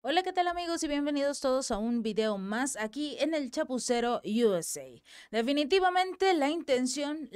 Hola, ¿qué tal amigos? Y bienvenidos todos a un video más aquí en el Chapucero USA. Definitivamente la intención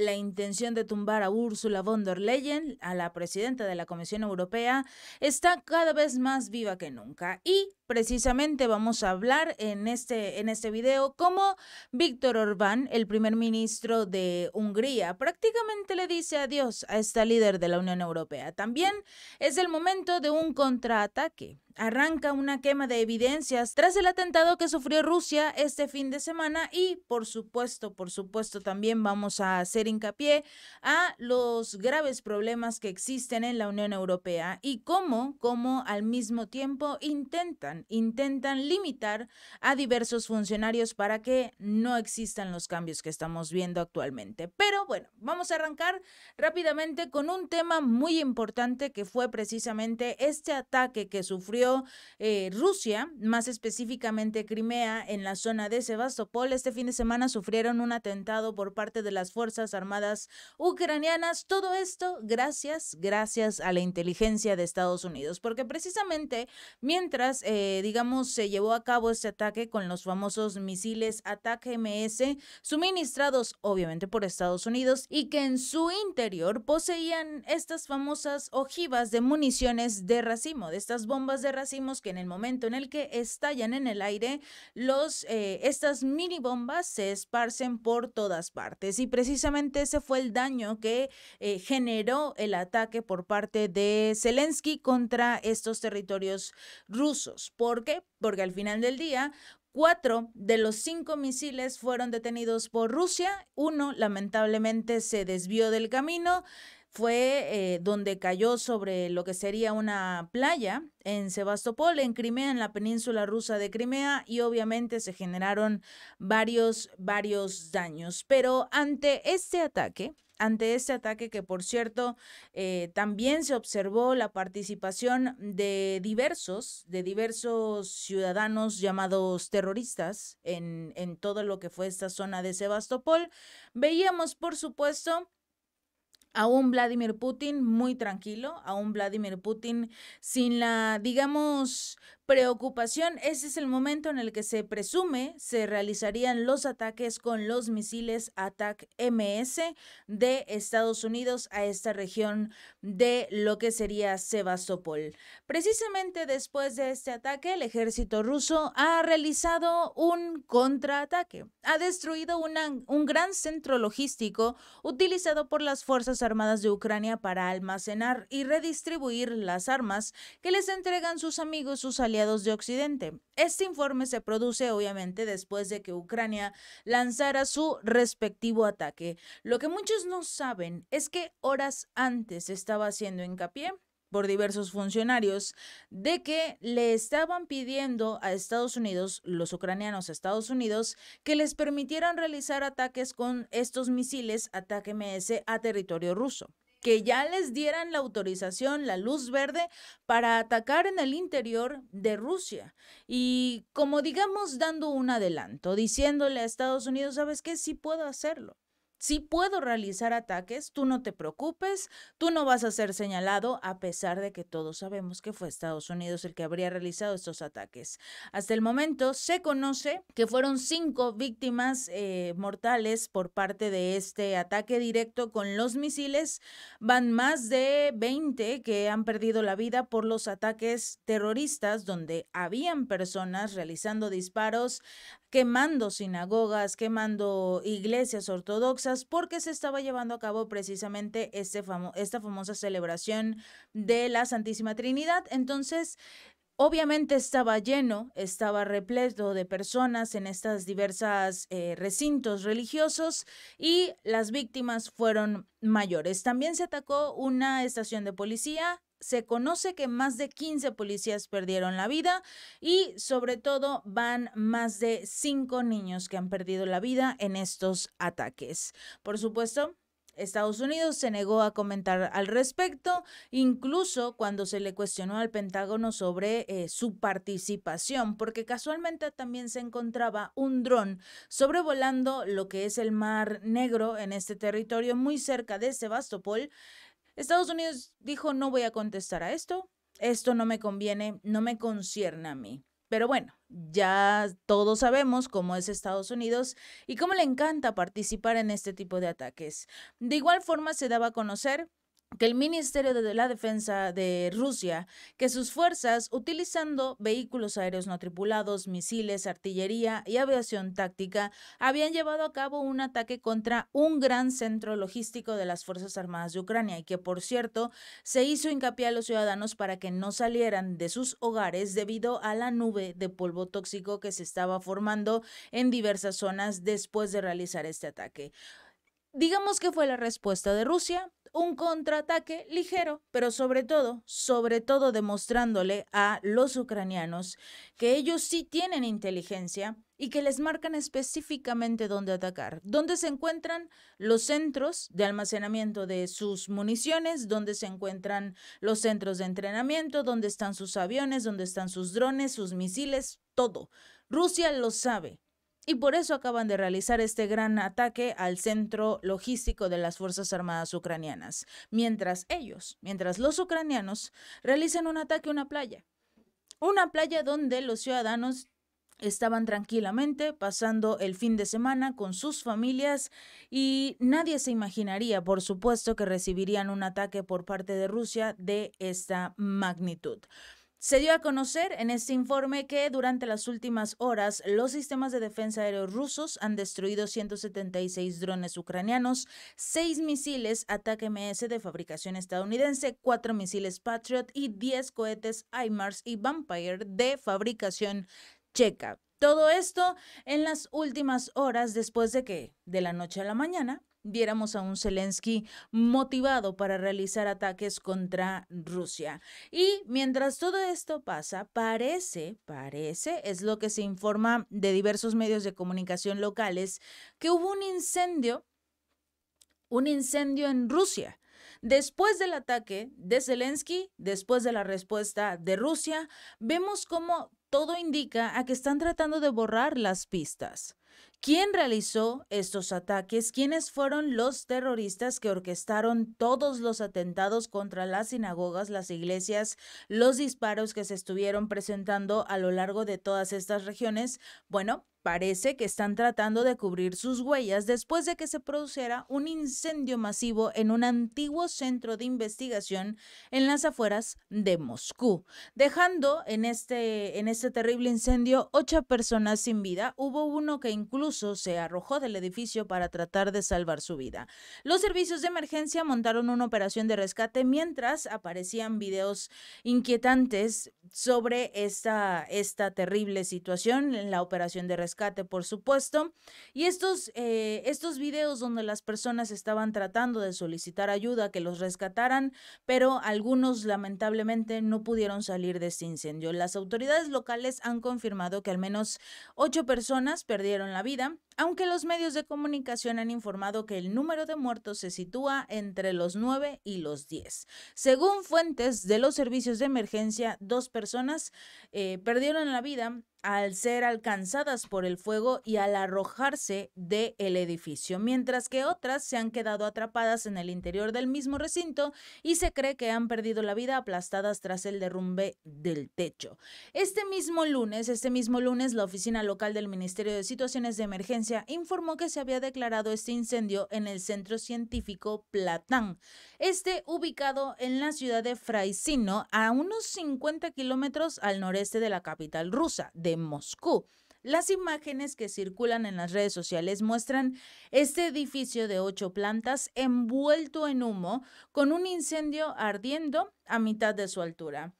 de tumbar a Ursula von der Leyen, a la presidenta de la Comisión Europea, está cada vez más viva que nunca. Y precisamente vamos a hablar en este video cómo Viktor Orbán, el primer ministro de Hungría, prácticamente le dice adiós a esta líder de la Unión Europea. También es el momento de un contraataque. Arranca una quema de evidencias tras el atentado que sufrió Rusia este fin de semana y por supuesto también vamos a hacer hincapié a los graves problemas que existen en la Unión Europea y cómo al mismo tiempo intentan limitar a diversos funcionarios para que no existan los cambios que estamos viendo actualmente. Pero bueno, vamos a arrancar rápidamente con un tema muy importante que fue precisamente este ataque que sufrió Rusia, más específicamente Crimea, en la zona de Sebastopol. Este fin de semana sufrieron un atentado por parte de las Fuerzas Armadas ucranianas. Todo esto gracias a la inteligencia de Estados Unidos, porque precisamente mientras, digamos, se llevó a cabo este ataque con los famosos misiles ATAC-MS, suministrados obviamente por Estados Unidos y que en su interior poseían estas famosas ojivas de municiones de racimo, de estas bombas de racimos que en el momento en el que estallan en el aire, estas mini bombas se esparcen por todas partes y precisamente ese fue el daño que generó el ataque por parte de Zelensky contra estos territorios rusos. ¿Por qué? Porque al final del día 4 de los 5 misiles fueron detenidos por Rusia. Uno, lamentablemente, se desvió del camino. Fue donde cayó sobre lo que sería una playa en Sebastopol, en Crimea, en la península rusa de Crimea, y obviamente se generaron varios daños. Pero ante este ataque que por cierto también se observó la participación de diversos ciudadanos llamados terroristas en todo lo que fue esta zona de Sebastopol. Veíamos, por supuesto, a un Vladimir Putin muy tranquilo, a un Vladimir Putin sin la, digamos, preocupación. Ese es el momento en el que se presume se realizarían los ataques con los misiles ATAC-MS de Estados Unidos a esta región de lo que sería Sebastopol. Precisamente después de este ataque, el ejército ruso ha realizado un contraataque. Ha destruido un gran centro logístico utilizado por las Fuerzas Armadas de Ucrania para almacenar y redistribuir las armas que les entregan sus amigos, sus aliados de Occidente. Este informe se produce obviamente después de que Ucrania lanzara su respectivo ataque. Lo que muchos no saben es que horas antes estaba haciendo hincapié por diversos funcionarios de que le estaban pidiendo a Estados Unidos, los ucranianos a Estados Unidos, que les permitieran realizar ataques con estos misiles ATAC-MS a territorio ruso, que ya les dieran la autorización, la luz verde para atacar en el interior de Rusia. Y como digamos dando un adelanto, diciéndole a Estados Unidos, ¿sabes qué? Sí puedo hacerlo. Sí puedo realizar ataques, tú no te preocupes, tú no vas a ser señalado, a pesar de que todos sabemos que fue Estados Unidos el que habría realizado estos ataques. Hasta el momento se conoce que fueron 5 víctimas mortales por parte de este ataque directo con los misiles. Van más de 20 que han perdido la vida por los ataques terroristas donde habían personas realizando disparos, quemando sinagogas, quemando iglesias ortodoxas, porque se estaba llevando a cabo precisamente esta famosa celebración de la Santísima Trinidad. Entonces, obviamente estaba lleno, estaba repleto de personas en estas diversas recintos religiosos y las víctimas fueron mayores. También se atacó una estación de policía. Se conoce que más de 15 policías perdieron la vida y sobre todo van más de 5 niños que han perdido la vida en estos ataques. Por supuesto, Estados Unidos se negó a comentar al respecto, incluso cuando se le cuestionó al Pentágono sobre su participación, porque casualmente también se encontraba un dron sobrevolando lo que es el Mar Negro en este territorio muy cerca de Sebastopol. Estados Unidos dijo no voy a contestar a esto. esto no me conviene, no me concierne a mí. Pero bueno, ya todos sabemos cómo es Estados Unidos y cómo le encanta participar en este tipo de ataques. De igual forma se daba a conocer que el Ministerio de la Defensa de Rusia, que sus fuerzas, utilizando vehículos aéreos no tripulados, misiles, artillería y aviación táctica, habían llevado a cabo un ataque contra un gran centro logístico de las Fuerzas Armadas de Ucrania y que, por cierto, se hizo hincapié a los ciudadanos para que no salieran de sus hogares debido a la nube de polvo tóxico que se estaba formando en diversas zonas después de realizar este ataque. Digamos que fue la respuesta de Rusia, un contraataque ligero, pero sobre todo demostrándole a los ucranianos que ellos sí tienen inteligencia y que les marcan específicamente dónde atacar, dónde se encuentran los centros de almacenamiento de sus municiones, dónde se encuentran los centros de entrenamiento, dónde están sus aviones, dónde están sus drones, sus misiles, todo. Rusia lo sabe. Y por eso acaban de realizar este gran ataque al centro logístico de las Fuerzas Armadas ucranianas, mientras los ucranianos realizan un ataque a una playa donde los ciudadanos estaban tranquilamente pasando el fin de semana con sus familias y nadie se imaginaría, por supuesto, que recibirían un ataque por parte de Rusia de esta magnitud. Se dio a conocer en este informe que durante las últimas horas los sistemas de defensa aéreos rusos han destruido 176 drones ucranianos, 6 misiles ATAK-MS de fabricación estadounidense, 4 misiles Patriot y 10 cohetes HIMARS y Vampire de fabricación checa. Todo esto en las últimas horas después de que, de la noche a la mañana, viéramos a un Zelensky motivado para realizar ataques contra Rusia. Y mientras todo esto pasa, parece, es lo que se informa de diversos medios de comunicación locales, que hubo un incendio en Rusia. Después del ataque de Zelensky, después de la respuesta de Rusia, vemos cómo todo indica a que están tratando de borrar las pistas. ¿Quién realizó estos ataques? ¿Quiénes fueron los terroristas que orquestaron todos los atentados contra las sinagogas, las iglesias, los disparos que se estuvieron presentando a lo largo de todas estas regiones? Bueno, parece que están tratando de cubrir sus huellas después de que se produciera un incendio masivo en un antiguo centro de investigación en las afueras de Moscú, dejando en este terrible incendio 8 personas sin vida. Hubo uno que incluso se arrojó del edificio para tratar de salvar su vida. Los servicios de emergencia montaron una operación de rescate mientras aparecían videos inquietantes sobre esta terrible situación en la operación de rescate, por supuesto, y estos videos donde las personas estaban tratando de solicitar ayuda, que los rescataran, pero algunos lamentablemente no pudieron salir de este incendio. Las autoridades locales han confirmado que al menos 8 personas perdieron la vida, aunque los medios de comunicación han informado que el número de muertos se sitúa entre los 9 y los 10. Según fuentes de los servicios de emergencia, 2 personas perdieron la vida al ser alcanzadas por el fuego y al arrojarse del edificio, mientras que otras se han quedado atrapadas en el interior del mismo recinto y se cree que han perdido la vida aplastadas tras el derrumbe del techo. Este mismo lunes, la oficina local del Ministerio de Situaciones de Emergencia informó que se había declarado este incendio en el centro científico Platán, ubicado en la ciudad de Fraysino, a unos 50 kilómetros al noreste de la capital rusa, de Moscú. Las imágenes que circulan en las redes sociales muestran este edificio de 8 plantas envuelto en humo, con un incendio ardiendo a mitad de su altura.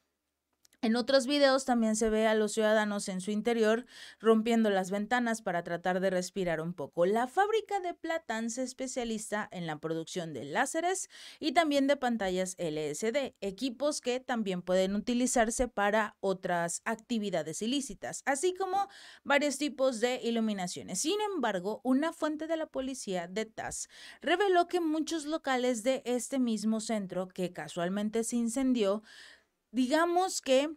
En otros videos también se ve a los ciudadanos en su interior rompiendo las ventanas para tratar de respirar un poco. La fábrica de Platán se especializa en la producción de láseres y también de pantallas LCD, equipos que también pueden utilizarse para otras actividades ilícitas, así como varios tipos de iluminaciones. Sin embargo, una fuente de la policía de TASS reveló que muchos locales de este mismo centro, que casualmente se incendió, digamos que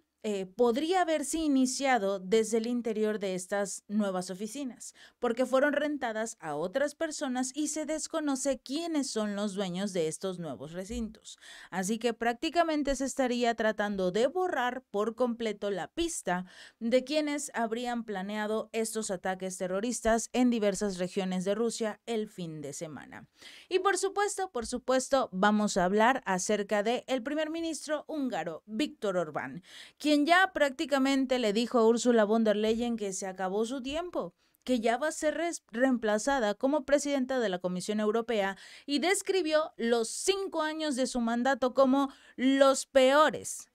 podría haberse iniciado desde el interior de estas nuevas oficinas, porque fueron rentadas a otras personas y se desconoce quiénes son los dueños de estos nuevos recintos. Así que prácticamente se estaría tratando de borrar por completo la pista de quienes habrían planeado estos ataques terroristas en diversas regiones de Rusia el fin de semana. Y por supuesto, vamos a hablar acerca de el primer ministro húngaro, Viktor Orbán, quien ya prácticamente le dijo a Ursula von der Leyen que se acabó su tiempo, que ya va a ser reemplazada como presidenta de la Comisión Europea, y describió los 5 años de su mandato como los peores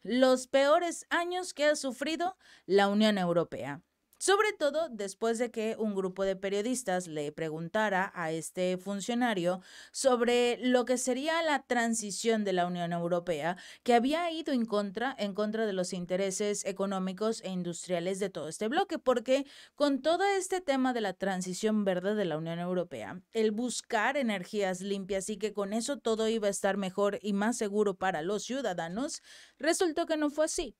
años que ha sufrido la Unión Europea. Sobre todo después de que un grupo de periodistas le preguntara a este funcionario sobre lo que sería la transición de la Unión Europea, que había ido en contra de los intereses económicos e industriales de todo este bloque, porque con todo este tema de la transición verde de la Unión Europea, el buscar energías limpias y que con eso todo iba a estar mejor y más seguro para los ciudadanos, resultó que no fue así.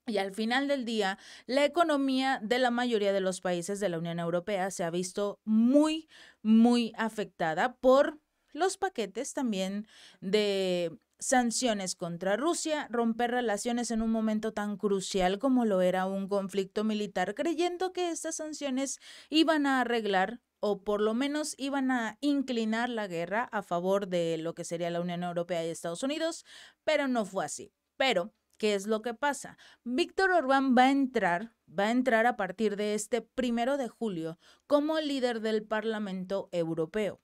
Y al final del día, la economía de la mayoría de los países de la Unión Europea se ha visto muy, muy afectada por los paquetes también de sanciones contra Rusia, romper relaciones en un momento tan crucial como lo era un conflicto militar, creyendo que estas sanciones iban a arreglar o por lo menos iban a inclinar la guerra a favor de lo que sería la Unión Europea y Estados Unidos, pero no fue así. Pero ¿qué es lo que pasa? Viktor Orbán va a entrar a partir de este 1 de julio como líder del Parlamento Europeo.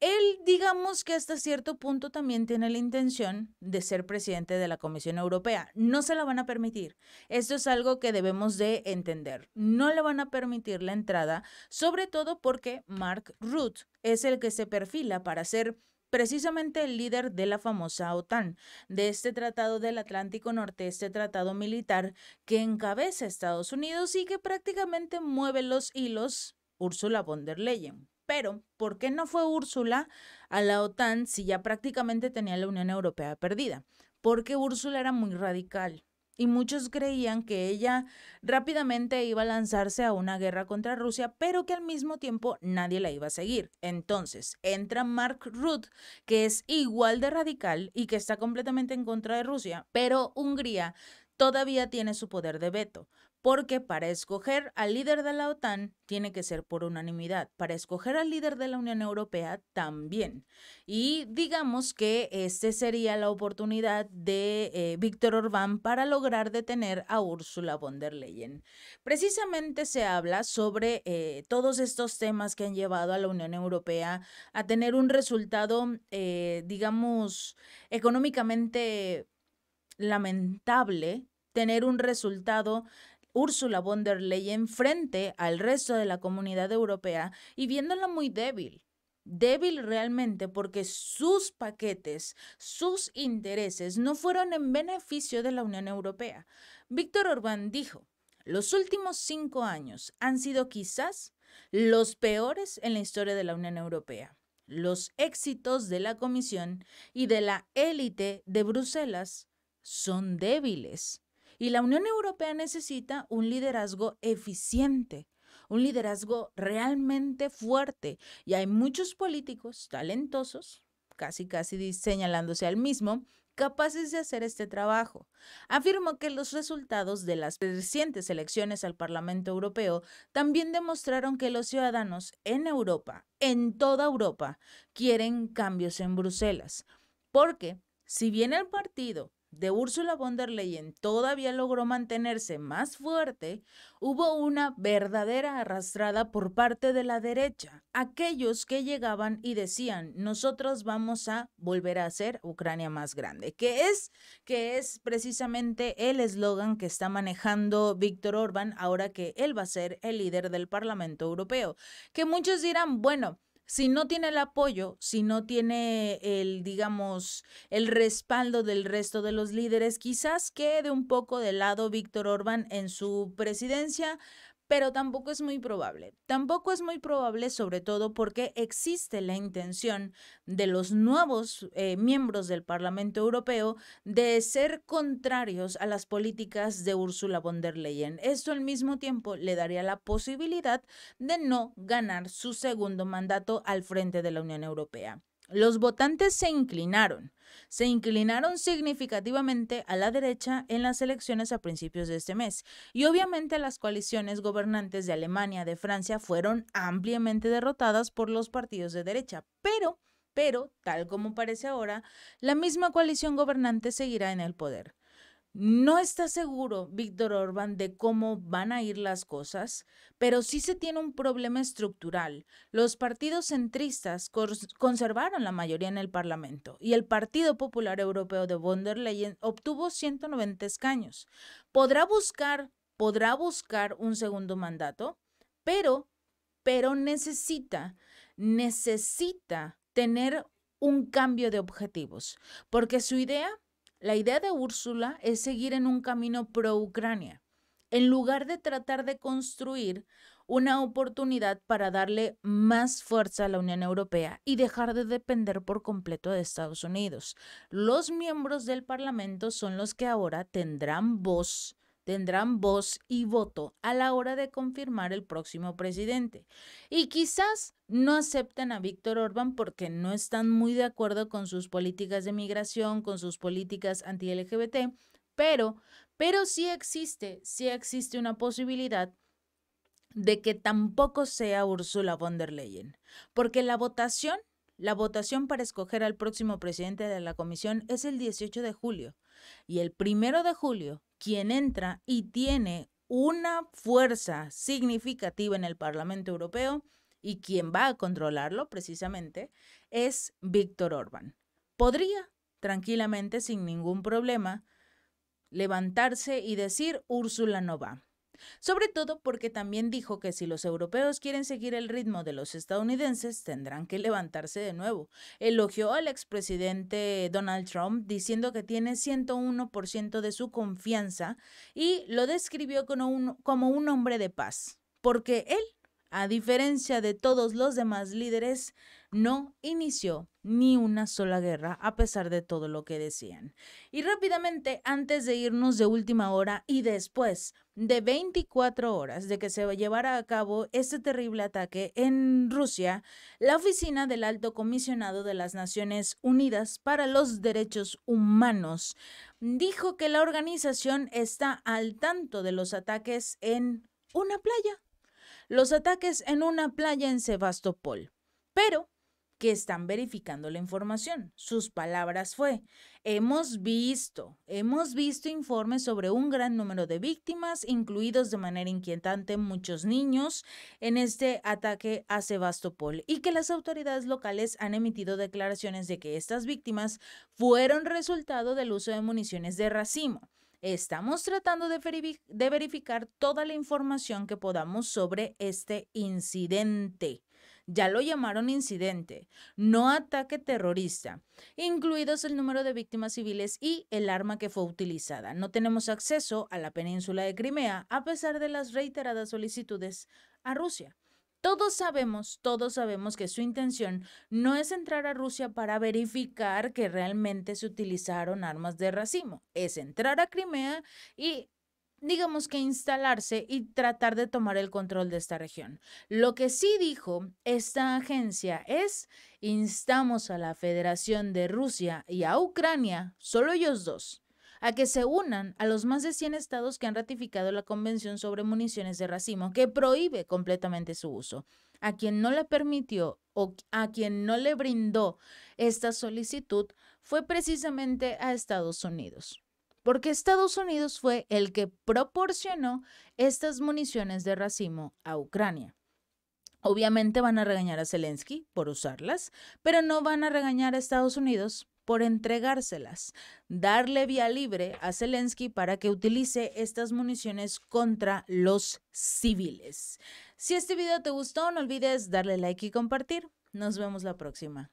Él, digamos que hasta cierto punto también tiene la intención de ser presidente de la Comisión Europea. No se la van a permitir. Esto es algo que debemos de entender. No le van a permitir la entrada, sobre todo porque Mark Rutte es el que se perfila para ser precisamente el líder de la famosa OTAN, de este tratado del Atlántico Norte, este tratado militar que encabeza Estados Unidos y que prácticamente mueve los hilos Ursula von der Leyen. Pero, ¿por qué no fue Úrsula a la OTAN si ya prácticamente tenía la Unión Europea perdida? Porque Úrsula era muy radical y muchos creían que ella rápidamente iba a lanzarse a una guerra contra Rusia, pero que al mismo tiempo nadie la iba a seguir. Entonces entra Mark Rutte, que es igual de radical y que está completamente en contra de Rusia, pero Hungría todavía tiene su poder de veto, porque para escoger al líder de la OTAN tiene que ser por unanimidad, para escoger al líder de la Unión Europea también. Y digamos que este sería la oportunidad de Viktor Orbán para lograr detener a Ursula von der Leyen. Precisamente se habla sobre todos estos temas que han llevado a la Unión Europea a tener un resultado, digamos, económicamente lamentable, tener un resultado Ursula von der Leyen frente al resto de la comunidad europea y viéndola muy débil realmente porque sus paquetes, sus intereses no fueron en beneficio de la Unión Europea. Viktor Orbán dijo, los últimos 5 años han sido quizás los peores en la historia de la Unión Europea. Los éxitos de la Comisión y de la élite de Bruselas son débiles. Y la Unión Europea necesita un liderazgo eficiente, un liderazgo realmente fuerte. Y hay muchos políticos talentosos, casi señalándose al mismo, capaces de hacer este trabajo. Afirmó que los resultados de las recientes elecciones al Parlamento Europeo también demostraron que los ciudadanos en Europa, en toda Europa, quieren cambios en Bruselas. Porque si bien el partido de Ursula von der Leyen todavía logró mantenerse más fuerte, hubo una verdadera arrastrada por parte de la derecha. Aquellos que llegaban y decían, nosotros vamos a volver a hacer Ucrania más grande, que es precisamente el eslogan que está manejando Viktor Orbán ahora que él va a ser el líder del Parlamento Europeo. Que muchos dirán, bueno, si no tiene el apoyo, si no tiene digamos, el respaldo del resto de los líderes, quizás quede un poco de lado Viktor Orbán en su presidencia, pero tampoco es muy probable. Tampoco es muy probable, sobre todo porque existe la intención de los nuevos miembros del Parlamento Europeo de ser contrarios a las políticas de Ursula von der Leyen. Esto al mismo tiempo le daría la posibilidad de no ganar su segundo mandato al frente de la Unión Europea. Los votantes se inclinaron significativamente a la derecha en las elecciones a principios de este mes. Y obviamente las coaliciones gobernantes de Alemania, de Francia, fueron ampliamente derrotadas por los partidos de derecha. Pero, tal como parece ahora, la misma coalición gobernante seguirá en el poder. No está seguro Víctor Orbán de cómo van a ir las cosas, pero sí se tiene un problema estructural. Los partidos centristas conservaron la mayoría en el Parlamento y el Partido Popular Europeo de von der Leyen obtuvo 190 escaños. Podrá buscar un segundo mandato, pero necesita tener un cambio de objetivos, porque la idea de Úrsula es seguir en un camino pro-Ucrania, en lugar de tratar de construir una oportunidad para darle más fuerza a la Unión Europea y dejar de depender por completo de Estados Unidos. Los miembros del Parlamento son los que ahora tendrán voz y voto a la hora de confirmar el próximo presidente. Y quizás no acepten a Víctor Orbán porque no están muy de acuerdo con sus políticas de migración, con sus políticas anti-LGBT, pero sí existe una posibilidad de que tampoco sea Ursula von der Leyen, porque la votación para escoger al próximo presidente de la Comisión es el 18 de julio. Y el 1 de julio, quien entra y tiene una fuerza significativa en el Parlamento Europeo y quien va a controlarlo precisamente es Víctor Orbán. Podría tranquilamente, sin ningún problema, levantarse y decir Úrsula no va. Sobre todo porque también dijo que si los europeos quieren seguir el ritmo de los estadounidenses, tendrán que levantarse de nuevo. Elogió al expresidente Donald Trump diciendo que tiene 101% de su confianza y lo describió como un hombre de paz, porque él, a diferencia de todos los demás líderes, no inició ni una sola guerra a pesar de todo lo que decían. Y rápidamente, antes de irnos de última hora y después de 24 horas de que se llevara a cabo este terrible ataque en Rusia, la Oficina del Alto Comisionado de las Naciones Unidas para los Derechos Humanos dijo que la organización está al tanto de los ataques en una playa. Los ataques en una playa en Sebastopol, pero que están verificando la información. Sus palabras fue: hemos visto informes sobre un gran número de víctimas, incluidos de manera inquietante muchos niños, en este ataque a Sebastopol, y que las autoridades locales han emitido declaraciones de que estas víctimas fueron resultado del uso de municiones de racimo. Estamos tratando de verificar toda la información que podamos sobre este incidente. Ya lo llamaron incidente, no ataque terrorista, incluidos el número de víctimas civiles y el arma que fue utilizada. No tenemos acceso a la península de Crimea a pesar de las reiteradas solicitudes a Rusia. Todos sabemos que su intención no es entrar a Rusia para verificar que realmente se utilizaron armas de racimo, es entrar a Crimea y digamos que instalarse y tratar de tomar el control de esta región. Lo que sí dijo esta agencia es: instamos a la Federación de Rusia y a Ucrania, solo ellos dos, a que se unan a los más de 100 estados que han ratificado la Convención sobre Municiones de Racimo, que prohíbe completamente su uso. A quien no le permitió o a quien no le brindó esta solicitud fue precisamente a Estados Unidos, porque Estados Unidos fue el que proporcionó estas municiones de racimo a Ucrania. Obviamente van a regañar a Zelensky por usarlas, pero no van a regañar a Estados Unidos por entregárselas, darle vía libre a Zelensky para que utilice estas municiones contra los civiles. Si este video te gustó, no olvides darle like y compartir. Nos vemos la próxima.